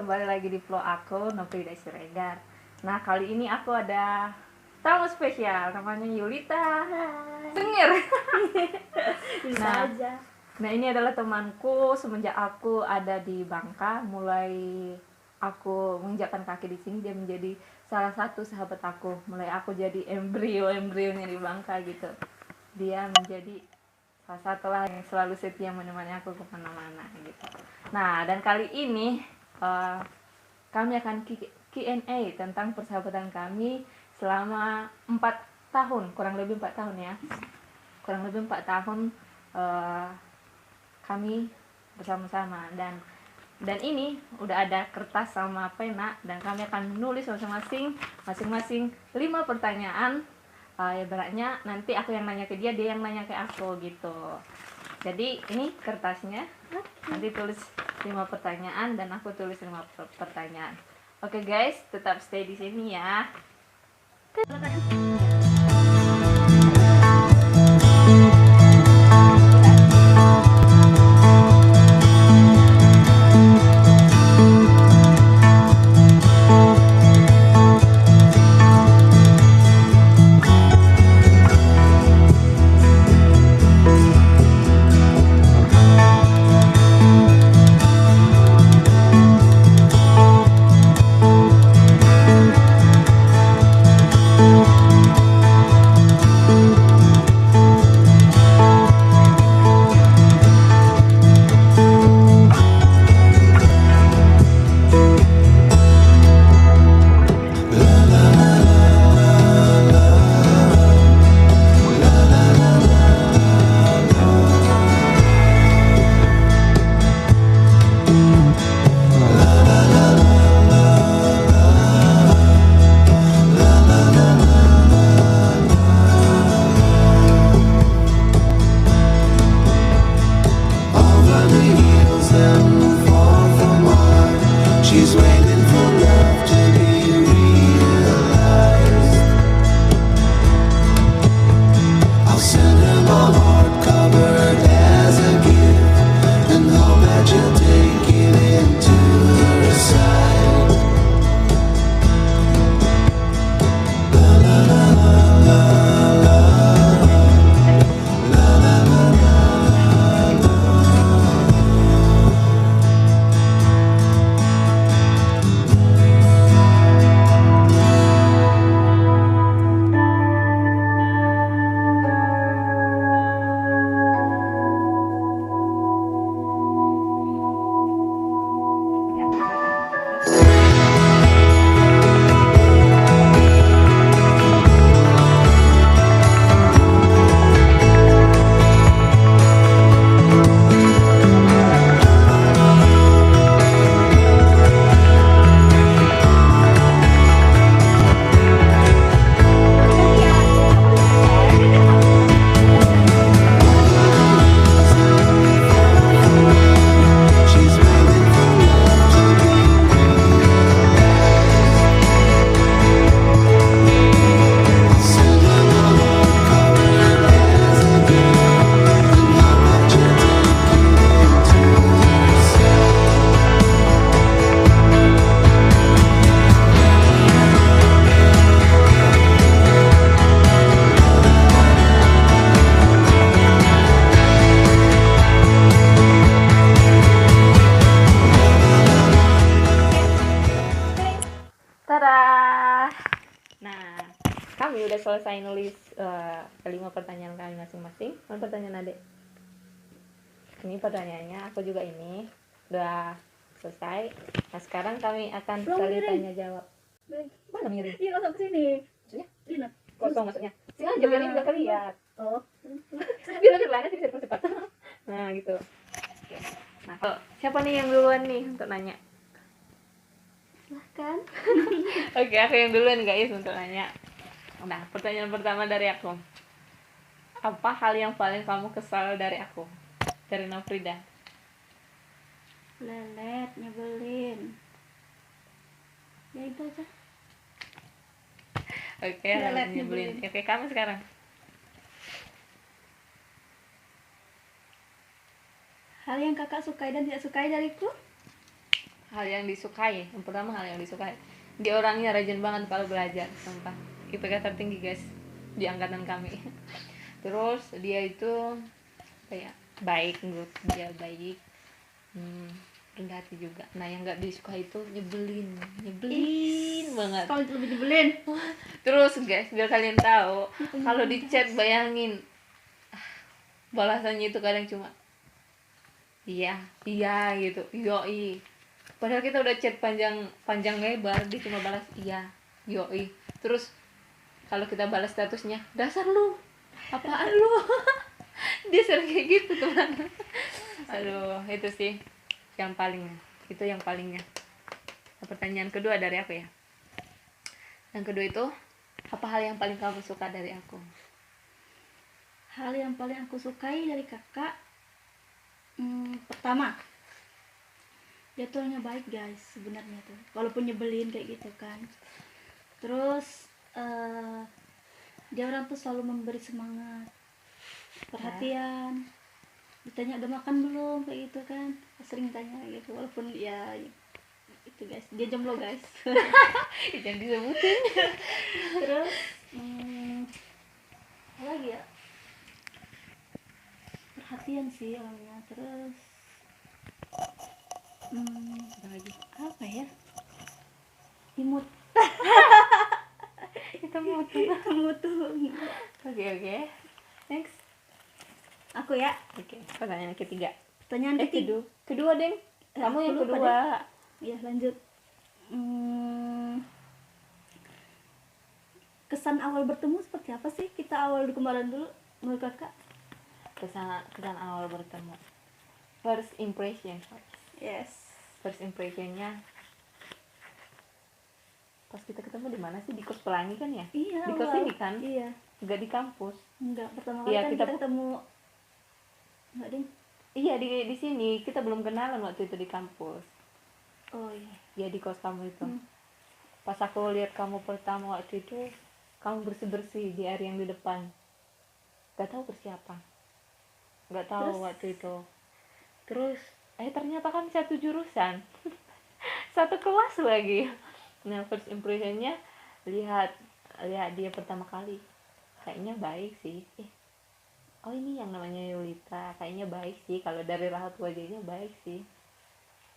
kembali lagi di vlog aku, Nofrida Siregar. Nah, kali ini aku ada tamu spesial, namanya Yulita. Sengir. Nah, ini adalah temanku semenjak aku ada di Bangka. Mulai aku menginjakkan kaki di sini, dia menjadi salah satu sahabat aku. Mulai aku jadi embrionya di Bangka gitu. Dia menjadi salah satu lah yang selalu setia menemani aku kemana-mana gitu. Nah, dan kali ini kami akan Q&A tentang persahabatan kami selama 4 tahun, kurang lebih 4 tahun ya. Kurang lebih 4 tahun kami bersama-sama, dan ini udah ada kertas sama pena, dan kami akan menulis masing-masing 5 pertanyaan. Ibaratnya nanti aku yang nanya ke dia, dia yang nanya ke aku gitu. Jadi ini kertasnya, nanti tulis 5 pertanyaan dan aku tulis 5 pertanyaan. Oke guys, tetap stay di sini ya. She's waiting for love to be realized. I'll send her my heart covered as a gift, and hope that you'll take it into her side. La la la la la la la la la la. Tada! Nah, kami udah selesai nulis 5 pertanyaan kami masing-masing. Mana pertanyaan adek? Ini pertanyaannya, aku juga ini udah selesai. Nah, sekarang kami akan saling tanya jawab. Mana miring? Iya, langsung ke sini. Maksudnya? Ini. Kosong maksudnya. Sengaja biar ini juga kelihatan. Oh. Biar lebih banyak sih cepat-cepat. Nah, gitu. Oke. Nah, siapa nih yang duluan nih untuk nanya? Silahkan. Oke, aku yang duluan guys untuk nanya. Nah, pertanyaan pertama dari aku. Apa hal yang paling kamu kesal dari aku? Dari Nofrida. Lelet, nyebelin. Ya itu aja. Oke, Lelet, hal yang nyebelin. Oke, kamu sekarang. Hal yang kakak sukai dan tidak sukai dariku? hal yang disukai. Yang pertama hal yang disukai, dia orangnya rajin banget kalau belajar, sumpah. IPK tertinggi guys di angkatan kami. Terus dia itu kayak baik, menurut dia baik, rendah hati juga. Nah yang nggak disukai itu nyebelin banget. Kalau lebih nyebelin. Terus guys, biar kalian tahu, kalau di chat bayangin balasannya itu kadang cuma iya gitu, yoi. Padahal kita udah chat panjang lebar, dia cuma balas iya, yoi. Terus kalau kita balas statusnya, dasar lu, apaan lu? Dia sering kayak gitu teman. Aduh, itu sih yang palingnya. Itu yang palingnya. Nah, pertanyaan kedua dari aku ya. Yang kedua itu, apa hal yang paling kamu suka dari aku? Hal yang paling aku sukai dari kakak, pertama, dia tuh orangnya baik guys sebenarnya tuh, walaupun nyebelin kayak gitu kan. Terus dia orang tuh selalu memberi semangat, perhatian. Ditanya udah makan belum kayak gitu kan, sering tanya gitu, walaupun ya itu guys, dia jomblo guys. Jangan disebutin. Terus apa lagi ya, perhatian sih orangnya. Terus Apa lagi? apa ya, imut. Kita mutu. Mutu. Oke. Next. Aku ya, Oke, pertanyaan ketiga. pertanyaan ketiga. Kedua, Deng. Kamu yang aku lupa kedua. Ya lanjut. Kesan awal bertemu seperti apa sih? Kita awal kemarin dulu menurut kakak. Kesan awal bertemu. First impression. Yes. First impressionnya pas kita ketemu di mana sih? Di kos Pelangi kan ya? Iya. Di kos awal. ini kan? Iya. Enggak di kampus. Enggak, pertama kali Iya, kan kita ketemu. Enggak ding. Iya, di sini kita belum kenalan waktu itu di kampus. Oh iya. Ya di kos kamu itu. Pas aku lihat kamu pertama waktu itu, kamu bersih-bersih di area yang di depan. Gak tahu persiapan. Gak tahu Terus? waktu itu. Terus, ternyata kan satu jurusan. Satu kelas lagi. Nah, first impressionnya lihat dia pertama kali. Kayaknya baik sih. Oh ini yang namanya Yulita. Kayaknya baik sih. Kalau dari raut wajahnya baik sih.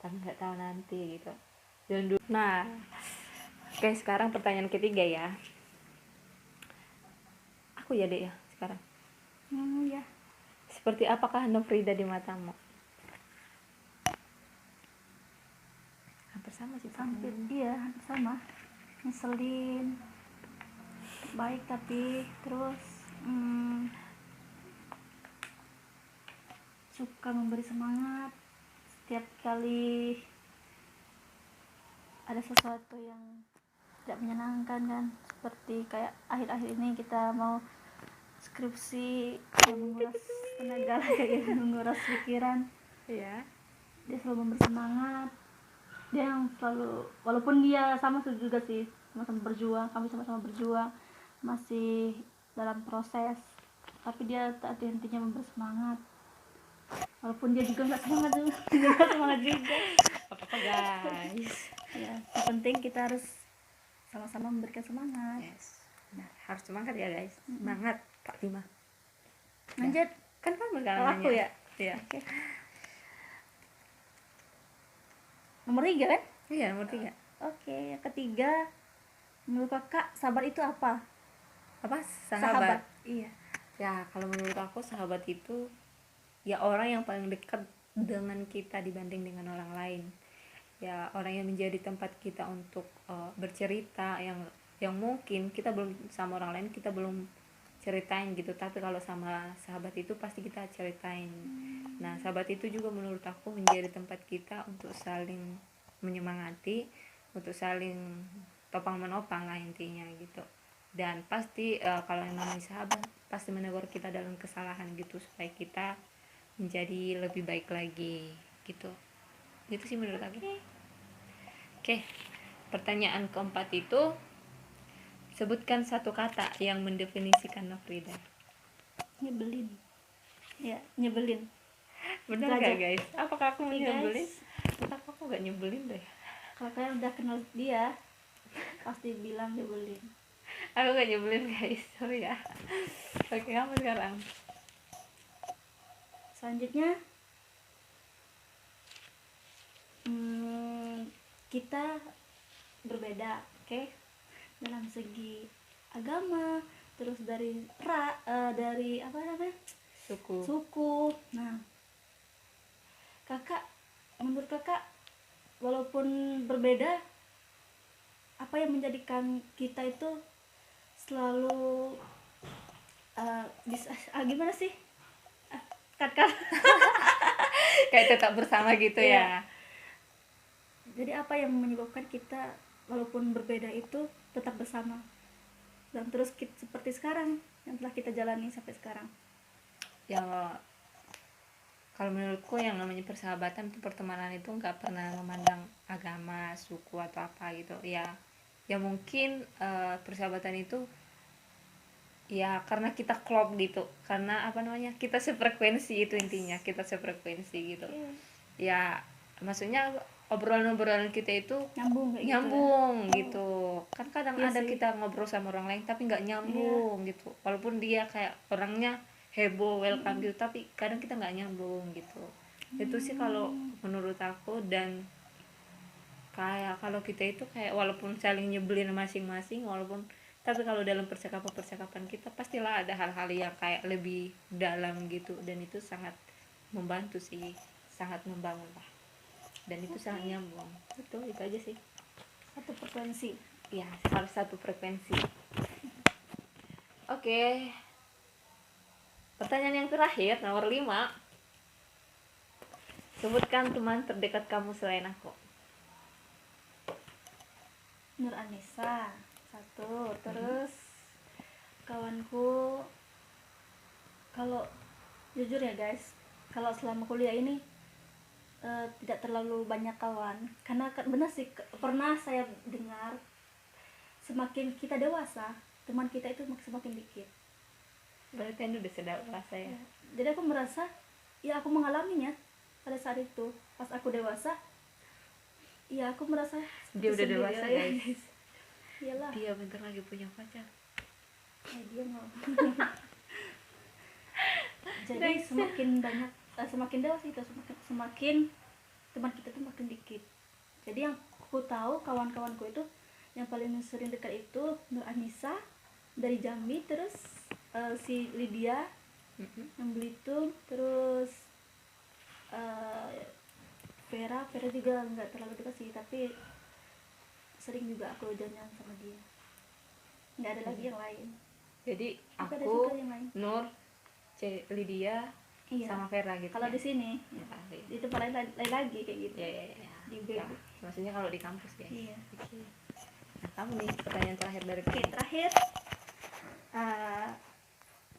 Tapi nggak tahu nanti gitu. Nah, oke, sekarang pertanyaan ketiga ya. Aku ya dek ya sekarang. Ya. Seperti apakah Nofrida di matamu? Hampir sama sih. Hampir iya, hampir sama. Ngeselin. Baik tapi terus suka memberi semangat setiap kali ada sesuatu yang tidak menyenangkan kan, seperti kayak akhir-akhir ini kita mau skripsi yang menguras tenaga kayak gitu, menguras pikiran. Iya. Dia selalu memberi semangat, dia yang selalu, walaupun dia sama juga sih, sama-sama berjuang, kami sama-sama berjuang, masih dalam proses, tapi dia tak henti-hentinya memberi semangat, walaupun dia juga nggak semangat juga. Apa guys? Ya, yang penting kita harus sama-sama memberikan semangat. Yes. Nah, harus semangat ya guys. Semangat Kak Tima. Lanjut. Kan kamu kan Oh, aku ya. Iya. Oke. Nomor 3 kan? Iya, nomor 3. Oke, yang ketiga, menurut kakak sabar itu apa? Apa? Sahabat. Iya. Ya, kalau menurut aku sahabat itu ya orang yang paling dekat dengan kita dibanding dengan orang lain. Ya, orang yang menjadi tempat kita untuk bercerita yang mungkin kita belum sama orang lain kita belum ceritain gitu, tapi kalau sama sahabat itu pasti kita ceritain. Nah, sahabat itu juga menurut aku menjadi tempat kita untuk saling menyemangati, untuk saling topang menopang lah intinya gitu. Dan pasti kalau yang namanya sahabat pasti menegur kita dalam kesalahan gitu, supaya kita menjadi lebih baik lagi gitu. Itu sih menurut aku. Oke. Pertanyaan keempat itu, sebutkan satu kata yang mendefinisikan Nofrida. Nyebelin. Ya, nyebelin. Benar Itu gak aja. guys? Apakah aku Nih, menyebelin? guys, tetap aku gak nyebelin deh. Kalau kalian udah kenal dia pasti bilang nyebelin. Aku gak nyebelin guys, sorry ya. Oke, kamu sekarang. Selanjutnya kita berbeda, oke? Dalam segi agama, terus dari apa namanya, suku. Nah, menurut kakak walaupun berbeda, apa yang menjadikan kita itu selalu gimana sih, kakak Kayak tetap bersama gitu Iya. ya. Jadi apa yang menyebabkan kita walaupun berbeda itu tetap bersama dan terus seperti sekarang yang telah kita jalani sampai sekarang? Ya, kalau menurutku yang namanya persahabatan itu, pertemanan itu nggak pernah memandang agama, suku atau apa gitu ya. Ya mungkin persahabatan itu ya karena kita klop gitu, karena apa namanya, kita sefrekuensi, itu intinya, kita sefrekuensi gitu ya. Maksudnya obrolan-obrolan kita itu Nyambung kayak nyambung gitu, kan kadang Iya ada sih. kita ngobrol sama orang lain tapi nggak nyambung gitu, walaupun dia kayak orangnya heboh, welcome gitu, tapi kadang kita nggak nyambung gitu. Itu sih kalau menurut aku. Dan kayak kalau kita itu kayak walaupun saling nyebelin masing-masing, walaupun, tapi kalau dalam percakapan kita pastilah ada hal-hal yang kayak lebih dalam gitu, dan itu sangat membantu sih, sangat membangun lah, dan itu sangat nyambung. Itu aja sih Satu frekuensi. ya, harus satu frekuensi. Oke, pertanyaan yang terakhir, nomor 5. Sebutkan teman terdekat kamu selain aku. Nur Anissa satu, terus kawanku, kalau jujur ya guys, kalau selama kuliah ini tidak terlalu banyak kawan, karena benar sih, pernah saya dengar semakin kita dewasa teman kita itu semakin dikit. Berarti Anda udah sedewasa ya. Jadi aku merasa, ya aku mengalaminya pada saat itu pas aku dewasa. Ya aku merasa Dia udah sendiri, dewasa ya. guys. Iyalah. Dia bentar lagi punya pacar. Dia mau. Jadi semakin banyak, semakin dewasa itu semakin teman kita tuh makin dikit. Jadi yang aku tahu kawan-kawanku itu yang paling sering dekat itu Nur Anissa dari Jambi, terus si Lydia yang Belitung, terus Vera juga nggak terlalu dekat sih, tapi sering juga aku jalan sama dia. Nggak ada lagi yang lain. Jadi Tapi ada aku, juga yang lain. Nur, Lydia, Iya. sama Vera gitu. Kalau ya? di sini Ya, di tempat lain lagi kayak gitu. ya. Di Ya, BB. maksudnya kalau di kampus guys. Iya. Oke. Nah, kamu nih, pertanyaan terakhir dari Oke, kamu. terakhir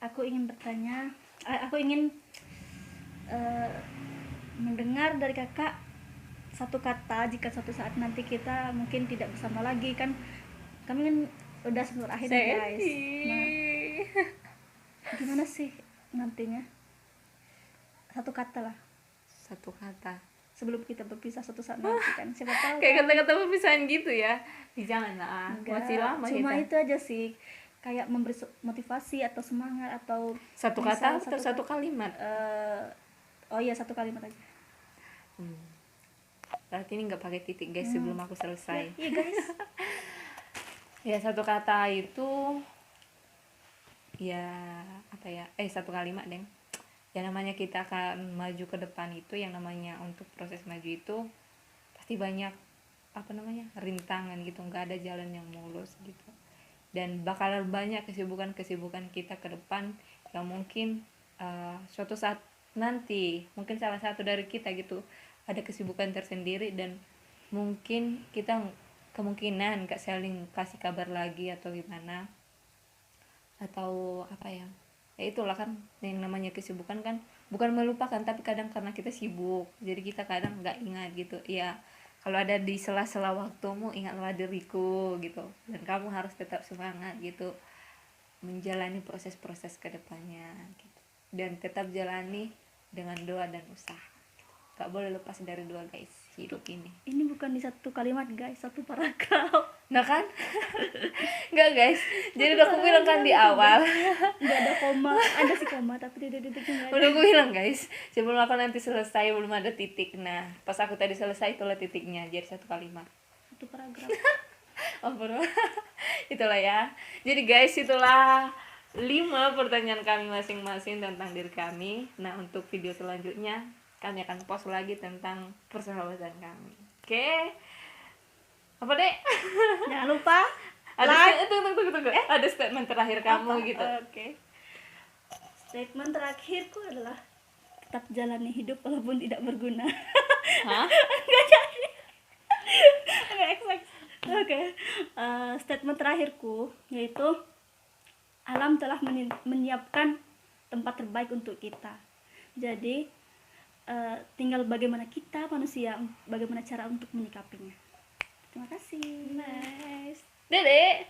aku ingin bertanya, aku ingin mendengar dari kakak satu kata jika suatu saat nanti kita mungkin tidak bersama lagi, kan kami kan udah semester akhir nih, guys. Nah, gimana sih nantinya? Satu kata lah Satu kata. sebelum kita berpisah suatu saat nanti, kan siapa tahu Kayak kan. kata-kata perpisahan gitu ya. Jangan lah, Enggak, masih lama cuma kita. itu aja sih, kayak memberi motivasi atau semangat, atau Satu misal kata atau satu kalimat? Oh iya, satu kalimat aja. Berarti ini nggak pakai titik guys, sebelum aku selesai. Iya guys. Ya, satu kata itu ya apa ya, satu kalimat deng. Ya namanya kita akan maju ke depan itu, yang namanya untuk proses maju itu pasti banyak apa namanya, rintangan gitu, nggak ada jalan yang mulus gitu, dan bakal banyak kesibukan kita ke depan yang mungkin suatu saat nanti mungkin salah satu dari kita gitu ada kesibukan tersendiri, dan mungkin kita kemungkinan nggak saling kasih kabar lagi atau gimana, atau apa ya, itulah kan yang namanya kesibukan kan bukan melupakan, tapi kadang karena kita sibuk jadi kita kadang nggak ingat gitu ya. Kalau ada di sela-sela waktumu, ingatlah diriku gitu, dan kamu harus tetap semangat gitu menjalani proses-proses kedepannya gitu, dan tetap jalani dengan doa dan usaha gitu. gak boleh lepas dari dua guys hidup ini. Ini bukan di satu kalimat guys, satu paragraf. Nah kan? Nggak guys, jadi udah aku bilang kan di awal. Nggak ada koma, ada sih koma tapi titik-titiknya nggak ada. Udah aku bilang guys, sebelum aku nanti selesai belum ada titik. Nah pas aku tadi selesai itulah titiknya, jadi satu kalimat. Satu paragraf. Oh bro. Itulah ya. Jadi guys itulah 5 pertanyaan kami masing-masing tentang diri kami. Nah untuk video selanjutnya kami akan post lagi tentang persahabatan kami. Oke. Apa deh? Jangan lupa Ada tunggu. Ada statement terakhir kamu gitu. Oke. Statement terakhirku adalah tetap jalani hidup walaupun tidak berguna. Hah? Nggak exact. Oke. Statement terakhirku yaitu alam telah menyiapkan tempat terbaik untuk kita. Jadi tinggal bagaimana kita manusia, bagaimana cara untuk menyikapinya. Terima kasih. Nice. Dede,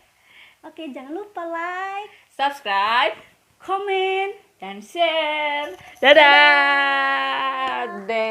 Oke, jangan lupa like, subscribe, komen. dan share. Dadah. Deng.